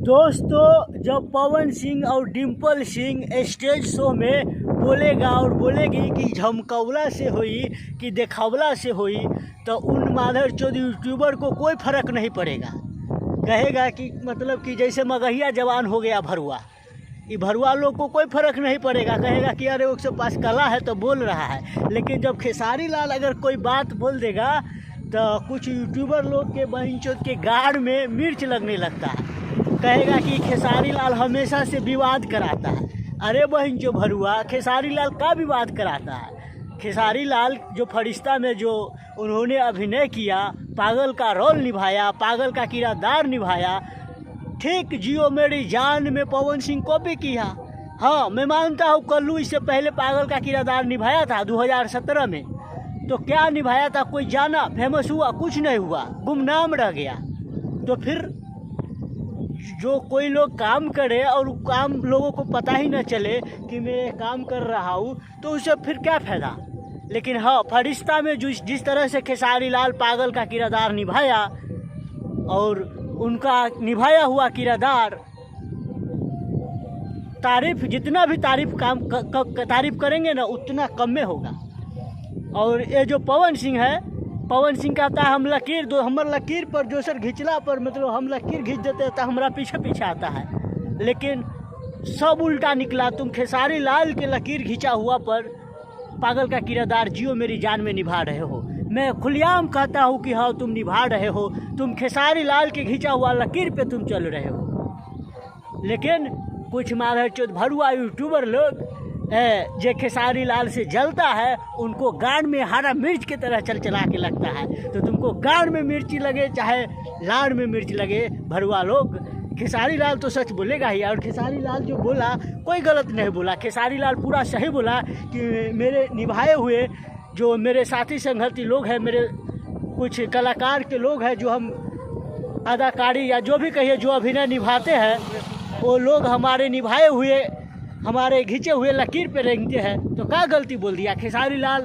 दोस्तों, जब पवन सिंह और डिम्पल सिंह स्टेज शो में बोलेगा और बोलेगी कि झमकौला से हुई कि देखौला से हुई, तो उन माधरचोद यूट्यूबर को कोई फ़र्क नहीं पड़ेगा। कहेगा कि मतलब कि जैसे मगहिया जवान हो गया भरुआ, ये भरुआ लोग को कोई फ़र्क नहीं पड़ेगा। कहेगा कि अरे उसके पास कला है तो बोल रहा है। लेकिन जब खेसारी लाल अगर कोई बात बोल देगा तो कुछ यूट्यूबर लोग के बहनचोद के गाड़ में मिर्च लगने लगता है। कहेगा कि खेसारी लाल हमेशा से विवाद कराता है। अरे बहनचोद भरुआ, खेसारी लाल का विवाद कराता है? खेसारी लाल जो फरिश्ता में जो उन्होंने अभिनय किया, पागल का रोल निभाया, पागल का किरदार निभाया, ठीक जियो मेरी जान में पवन सिंह को भी किया। हाँ, मैं मानता हूँ कल्लू इससे पहले पागल का किरदार निभाया था 2017 में। तो क्या निभाया था? कोई जाना? फेमस हुआ? कुछ नहीं हुआ, गुमनाम रह गया। तो फिर जो कोई लोग काम करे और काम लोगों को पता ही न चले कि मैं काम कर रहा हूँ, तो उससे फिर क्या फ़ायदा? लेकिन हाँ, फरिश्ता में जिस तरह से खेसारी लाल पागल का किरदार निभाया, और उनका निभाया हुआ किरदार तारीफ, जितना भी तारीफ करेंगे ना उतना कम में होगा। और ये जो पवन सिंह है, पवन सिंह कहता है हम लकीर दो, हमर लकीर पर जो सर घिंचला पर मतलब हम लकीर घिंच देते तो हमारा पीछे पीछे आता है। लेकिन सब उल्टा निकला। तुम खेसारी लाल के लकीर घिंचा हुआ पर पागल का किरदार जियो मेरी जान में निभा रहे हो। मैं खुलेआम कहता हूँ कि हाँ, तुम निभा रहे हो। तुम खेसारी लाल के घिंचा हुआ लकीर पे तुम चल रहे हो। लेकिन कुछ माधरचोद भरुआ यूट्यूबर लोग जो खेसारी लाल से जलता है, उनको गाड़ में हरा मिर्च की तरह चला के लगता है। तो तुमको गाड़ में मिर्ची लगे चाहे लाड़ में मिर्च लगे, भरुआ लोग, खेसारी लाल तो सच बोलेगा ही। और खेसारी लाल जो बोला कोई गलत नहीं बोला। खेसारी लाल पूरा सही बोला कि मेरे निभाए हुए जो मेरे साथी संगति लोग हैं, मेरे कुछ कलाकार के लोग हैं, जो हम अदाकारी या जो भी कहिए जो अभिनय निभाते हैं, वो लोग हमारे निभाए हुए, हमारे घिंचे हुए लकीर पे रेंगते हैं। तो क्या गलती बोल दिया खेसारी लाल?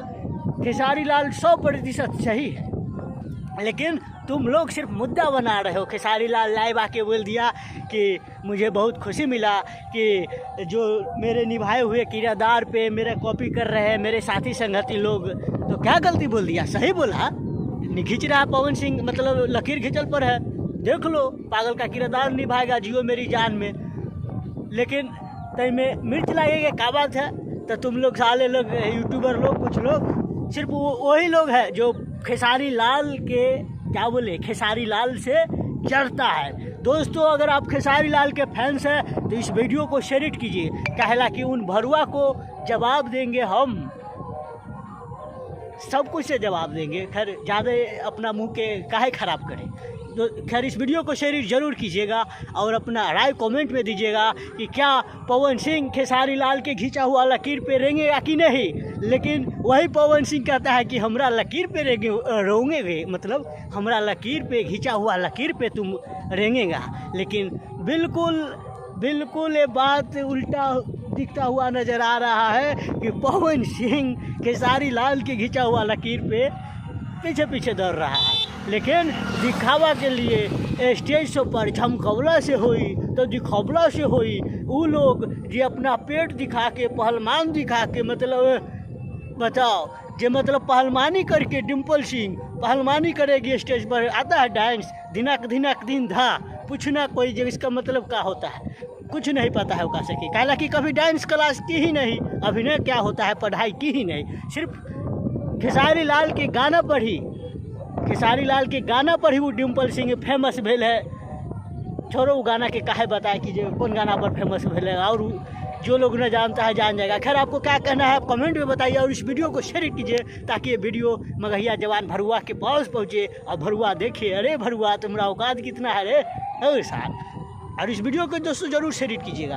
खेसारी लाल 100% सही है। लेकिन तुम लोग सिर्फ मुद्दा बना रहे हो। खेसारी लाल लाइव आके बोल दिया कि मुझे बहुत खुशी मिला कि जो मेरे निभाए हुए किरदार पे मेरा कॉपी कर रहे हैं मेरे साथी संगति लोग। तो क्या गलती बोल दिया? सही बोला। खींच रहा है पवन सिंह, मतलब लकीर खींचल पर है। देख लो, पागल का किरदार निभाएगा जियो मेरी जान में। लेकिन तय में मिर्च लगेगा, क्या बात है? तो तुम लोग साले लोग यूट्यूबर लोग, कुछ लोग सिर्फ वही लोग हैं जो खेसारी लाल के क्या बोले, खेसारी लाल से चढ़ता है। दोस्तों, अगर आप खेसारी लाल के फैंस हैं तो इस वीडियो को शेयर कीजिए। कहला कि उन भरुआ को जवाब देंगे हम, सब कुछ से जवाब देंगे। खैर, ज़्यादा अपना मुंह के काहे खराब करें। तो खैर, इस वीडियो को शेयर ज़रूर कीजिएगा और अपना राय कमेंट में दीजिएगा कि क्या पवन सिंह खेसारी लाल के घिंचा हुआ लकीर पे रेंगेगा कि नहीं। लेकिन वही पवन सिंह कहता है कि हमरा लकीर पे रोंगे, मतलब हमरा लकीर पे, घिंचा हुआ लकीर पे तुम रेंगेगा। लेकिन बिल्कुल ये बात उल्टा दिखता हुआ नज़र आ रहा है कि पवन सिंह खेसारी लाल के घिंचा हुआ लकीर पे पीछे पीछे दौड़ रहा है। लेकिन दिखावा के लिए स्टेज शो पर झमकौला से हुई तो दिखौला से हुई। वो लोग जो अपना पेट दिखा के, पहलवान दिखा के, मतलब बताओ, जो मतलब पहलवानी करके, डिम्पल सिंह पहलवानी करेगी स्टेज पर, आता है डांस दिनक दिन धा, पूछना कोई जो इसका मतलब क्या होता है, कुछ नहीं पता है उका सके। कहला कि कभी डांस क्लास की ही नहीं, अभिनय क्या होता है पढ़ाई की ही नहीं, सिर्फ खेसारी लाल के गाना पर ही, खेसारी लाल के गाना पर ही वो डिम्पल सिंह फेमस भेल है। छोड़ो वो गाना के काहे बताए कि जो कौन गाना पर फेमस भेल है, और जो लोग न जानता है जान जाएगा। खैर, आपको क्या कहना है आप कमेंट में बताइए और इस वीडियो को शेयर कीजिए ताकि ये वीडियो मगहिया जवान भरुआ के पास पहुँचे और भरुआ देखे, अरे भरुआ तुम्हारा औकात कितना है रे साल। और इस वीडियो को दोस्तों ज़रूर शेयर कीजिएगा।